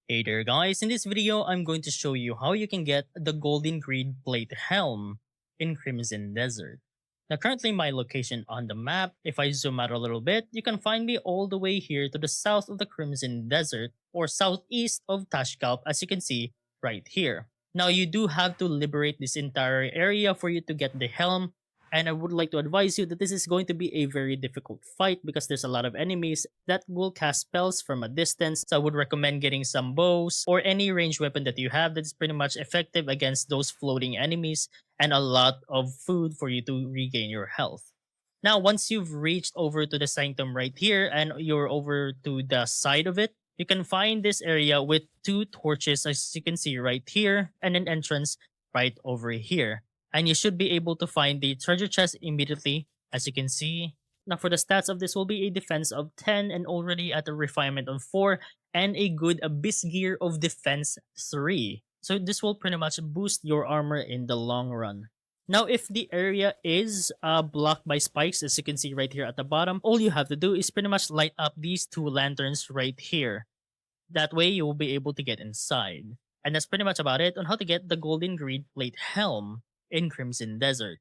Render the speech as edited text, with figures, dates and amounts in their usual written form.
Hey there guys, in this video I'm going to show you how you can get the Golden Greed Plate Helm in Crimson Desert. Now currently my location on the map, if I zoom out a little bit, you can find me all the way here to the south of the Crimson Desert or southeast of Tashkalp as you can see right here. Now you do have to liberate this entire area for you to get the helm, and I would like to advise you that this is going to be a very difficult fight because there's a lot of enemies that will cast spells from a distance. So I would recommend getting some bows or any ranged weapon that you have that is pretty much effective against those floating enemies, and a lot of food for you to regain your health. Now, once you've reached over to the sanctum right here and you're over to the side of it, you can find this area with two torches as you can see right here and an entrance right over here, and you should be able to find the treasure chest immediately as you can see. Now for the stats of this will be a defense of 10 and already at a refinement of 4 and a good abyss gear of defense 3. So this will pretty much boost your armor in the long run. Now if the area is blocked by spikes as you can see right here at the bottom, all you have to do is pretty much light up these two lanterns right here. That way you will be able to get inside. And that's pretty much about it on how to get the Golden Greed Plate Helm in Crimson Desert.